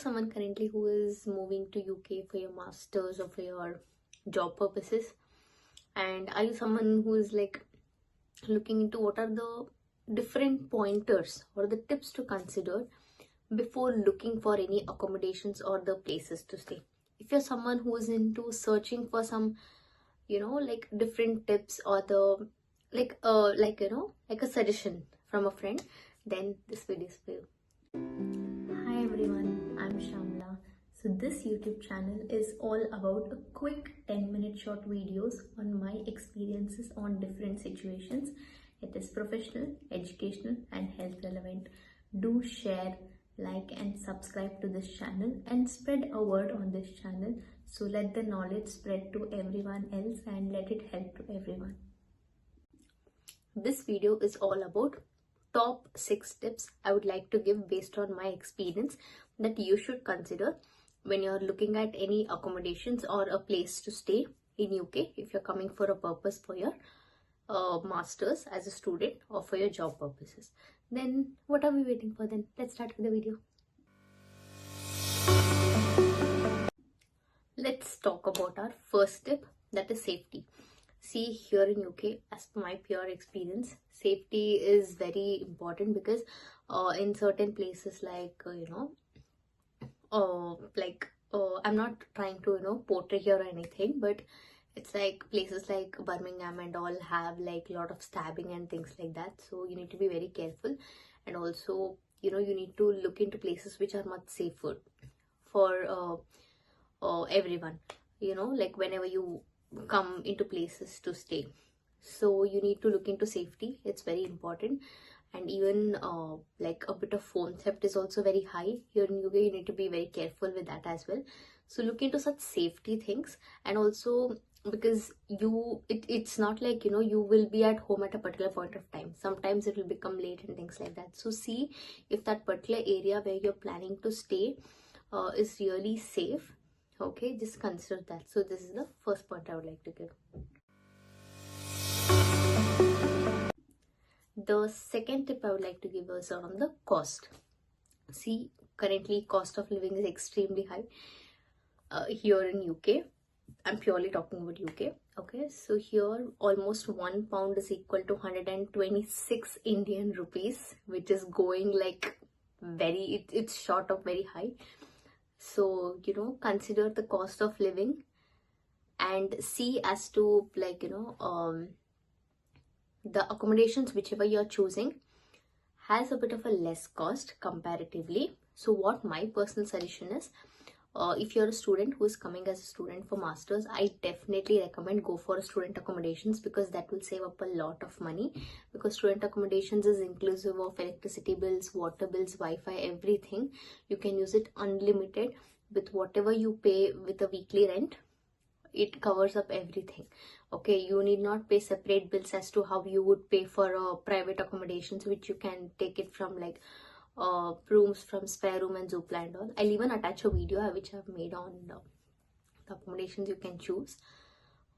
someone currently who is moving to UK for your masters or for your job purposes? And are you someone who is like looking into what are the different pointers or the tips to consider before looking for any accommodations or the places to stay? If you're someone who is into searching for some, like different tips or the like like a suggestion from a friend, then this video is for you. Hi everyone, I'm Shamla. So this YouTube channel is all about a quick 10-minute short videos on my experiences on different situations. It is professional, educational and health relevant. Do share, like and subscribe to this channel and spread a word on this channel. So let the knowledge spread to everyone else and let it help to everyone. This video is all about top 6 tips I would like to give based on my experience that you should consider when you're looking at any accommodations or a place to stay in UK if you're coming for a purpose for your masters as a student or for your job purposes. Then what are we waiting for then? Let's start with the video. Let's talk about our first tip, that is safety. See, here in UK, as per my pure experience, safety is very important because in certain places like I'm not trying to portray here or anything, but it's like places like Birmingham and all have like a lot of stabbing and things like that, so you need to be very careful. And also you need to look into places which are much safer for everyone, like whenever you come into places to stay. So you need to look into safety, it's very important. And even like a bit of phone theft is also very high here in UK. You need to be very careful with that as well. So look into such safety things. And also because it's not like you will be at home at a particular point of time, sometimes it will become late and things like that. So see if that particular area where you're planning to stay is really safe. Okay, just consider that. So this is the first point I would like to give. The second tip I would like to give is on the cost. See, currently cost of living is extremely high here in UK. I'm purely talking about UK. Okay, so here almost £1 is equal to 126 Indian rupees, which is going like it's short of very high. So consider the cost of living and see as to like the accommodations whichever you're choosing has a bit of a less cost comparatively. So what my personal suggestion is, if you're a student who is coming as a student for masters, I definitely recommend go for student accommodations, because that will save up a lot of money, because student accommodations is inclusive of electricity bills, water bills, Wi-Fi, everything. You can use it unlimited with whatever you pay with a weekly rent. It covers up everything. Okay, you need not pay separate bills as to how you would pay for private accommodations, which you can take it from like rooms from Spare Room and Zoopla and all. I'll even attach a video which I've made on the accommodations you can choose,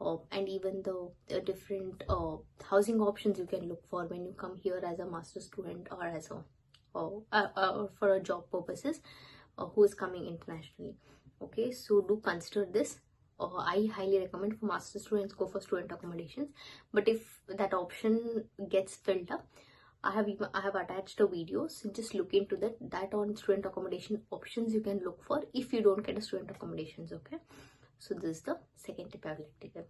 and even the different housing options you can look for when you come here as a master student or as a for a job purposes, who is coming internationally. Okay, so do consider this. I highly recommend for master students go for student accommodations, but if that option gets filled up, I have attached a video, so just look into that on student accommodation options you can look for if you don't get a student accommodations. Okay, so this is the second tip I would like to give.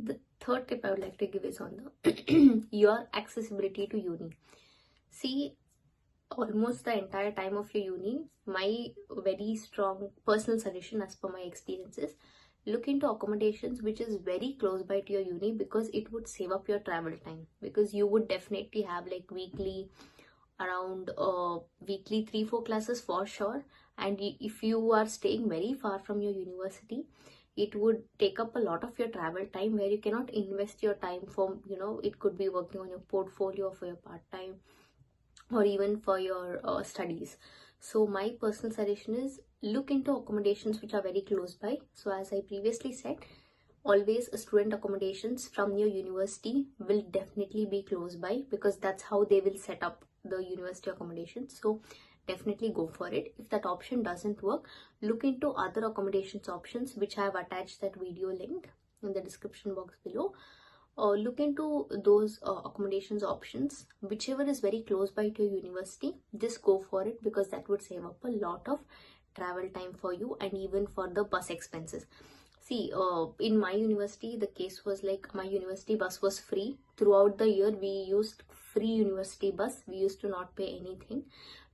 The third tip I would like to give is on the your accessibility to uni. See, almost the entire time of your uni, my very strong personal suggestion as per my experiences, look into accommodations which is very close by to your uni, because it would save up your travel time. Because you would definitely have like weekly 3-4 classes for sure, and if you are staying very far from your university, it would take up a lot of your travel time, where you cannot invest your time for it could be working on your portfolio for your part-time or even for your studies. So my personal suggestion is look into accommodations which are very close by. So as I previously said, always student accommodations from your university will definitely be close by, because that's how they will set up the university accommodation. So definitely go for it. If that option doesn't work, look into other accommodations options, which I have attached that video link in the description box below. Look into those accommodations options, whichever is very close by to your university. Just go for it, because that would save up a lot of travel time for you, and even for the bus expenses. See, in my university, the case was like my university bus was free throughout the year. We used free university bus. We used to not pay anything.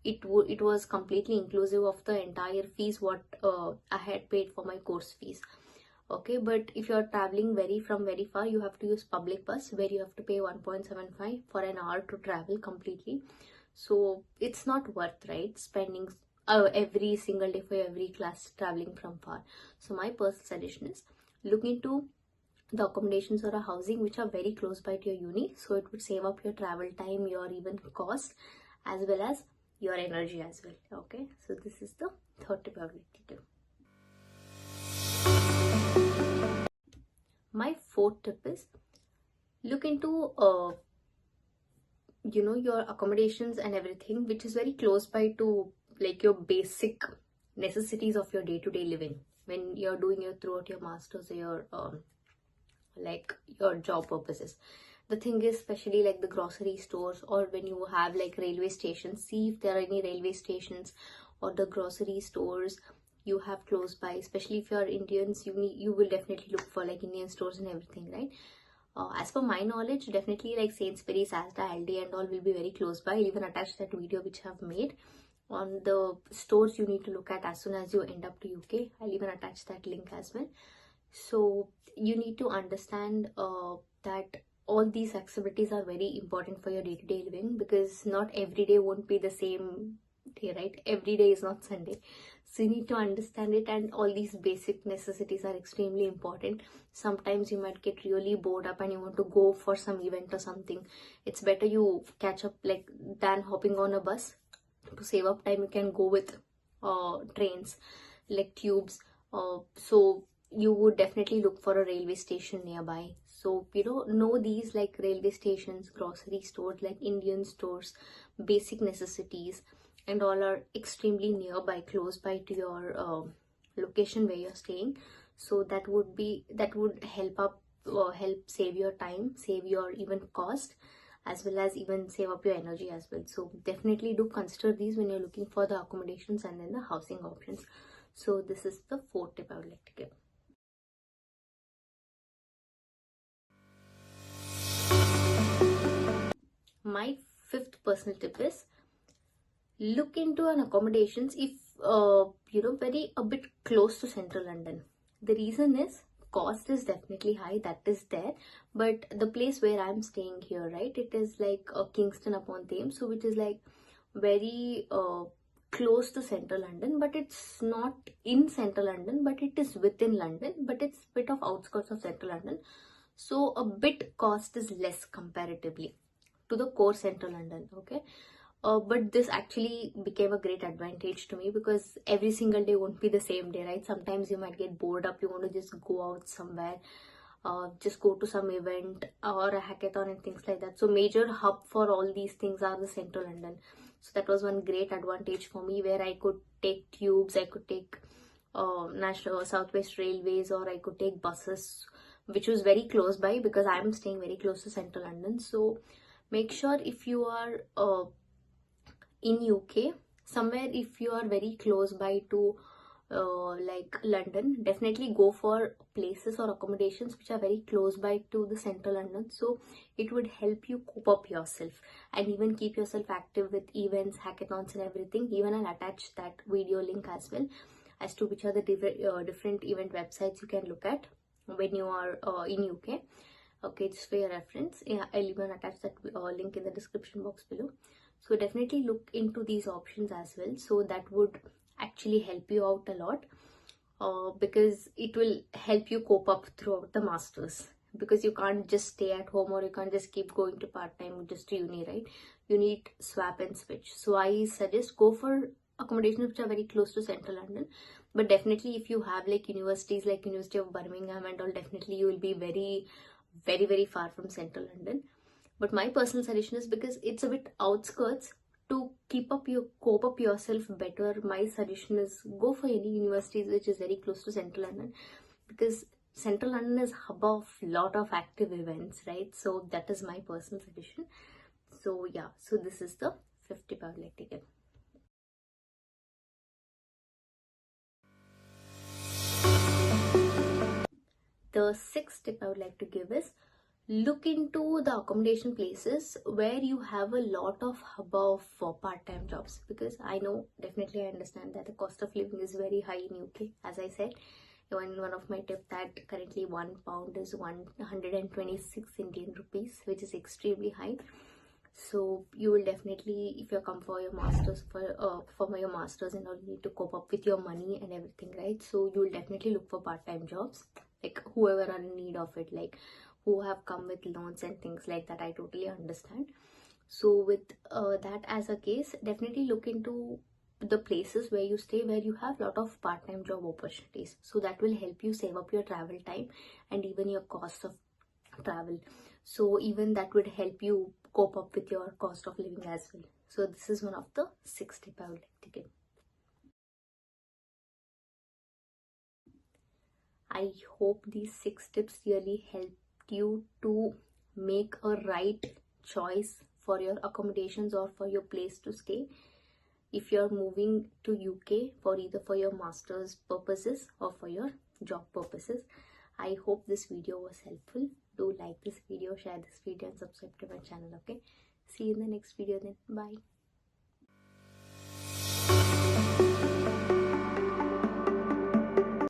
It was completely inclusive of the entire fees what I had paid for my course fees. Okay, but if you are traveling very far, you have to use public bus, where you have to pay 1.75 for an hour to travel completely. So it's not worth, right, spending every single day for every class traveling from far. So my personal suggestion is, look into the accommodations or a housing which are very close by to your uni, so it would save up your travel time, your even cost, as well as your energy as well. Okay, so this is the third tip I would like to do. My fourth tip is, look into your accommodations and everything which is very close by to like your basic necessities of your day-to-day living when you're doing your throughout your masters or your like your job purposes. The thing is, especially like the grocery stores, or when you have like railway stations, see if there are any railway stations or the grocery stores you have close by. Especially if you are Indians, you will definitely look for like Indian stores and everything, right? As per my knowledge, definitely like Sainsbury's, Asda, Aldi and all will be very close by. I'll even attach that video which I have made on the stores you need to look at as soon as you end up to UK. I'll even attach that link as well. So you need to understand that all these accessibilities are very important for your day-to-day living, because not every day won't be the same day, right? Every day is not Sunday. So you need to understand it, and all these basic necessities are extremely important. Sometimes you might get really bored up and you want to go for some event or something. It's better you catch up like than hopping on a bus. To save up time, you can go with trains like tubes. So you would definitely look for a railway station nearby. So know these like railway stations, grocery stores, like Indian stores, basic necessities and all are extremely nearby, close by to your location where you're staying. So that would help save your time, save your even cost, as well as even save up your energy as well. So definitely do consider these when you're looking for the accommodations and then the housing options. So this is the fourth tip I would like to give. My fifth personal tip is, look into an accommodations if very a bit close to central London. The reason is, cost is definitely high, that is there, but the place where I'm staying here, right, it is like Kingston upon Thames, so which is like very close to central London, but it's not in central London, but it is within London, but it's bit of outskirts of central London. So a bit cost is less comparatively to the core central London. Okay, but this actually became a great advantage to me, because every single day won't be the same day, right? Sometimes you might get bored up, you want to just go out somewhere, just go to some event or a hackathon and things like that. So major hub for all these things are the central London. So that was one great advantage for me, where I could take tubes, I could take National Southwest Railways, or I could take buses, which was very close by, because I'm staying very close to central London. So make sure if you are in UK somewhere, if you are very close by to like London, definitely go for places or accommodations which are very close by to the central London. So it would help you cope up yourself and even keep yourself active with events, hackathons and everything. Even I'll attach that video link as well, as to which are the different event websites you can look at when you are in UK. Okay, just for your reference, yeah, I'll even attach that link in the description box below. So definitely look into these options as well. So that would actually help you out a lot, because it will help you cope up throughout the masters, because you can't just stay at home, or you can't just keep going to part-time just to uni, right? You need swap and switch. So I suggest go for accommodations which are very close to central London. But definitely if you have like universities like University of Birmingham and all, definitely you will be very far from central London. But my personal suggestion is, because it's a bit outskirts, to cope up yourself better, my suggestion is go for any universities which is very close to central London, because central London is hub of lot of active events, right? So that is my personal suggestion. So yeah, so this is the 50 pound leg ticket. The sixth tip I would like to give is, look into the accommodation places where you have a lot of hub of part-time jobs, because I know, definitely I understand that the cost of living is very high in UK. As I said in one of my tips, that currently £1 is 126 Indian rupees, which is extremely high. So you will definitely, if you're come for your masters, for your masters and all, you need to cope up with your money and everything, right? So you will definitely look for part-time jobs, like whoever are in need of it, like who have come with loans and things like that. I totally understand. So with that as a case, definitely look into the places where you stay, where you have a lot of part-time job opportunities. So that will help you save up your travel time and even your cost of travel. So even that would help you cope up with your cost of living as well. So this is one of the 6 tips I would like to give. I hope these 6 tips really helped you to make a right choice for your accommodations or for your place to stay if you're moving to UK, for either for your master's purposes or for your job purposes. I hope this video was helpful. Do like this video, share this video and subscribe to my channel. Okay, see you in the next video then. Bye.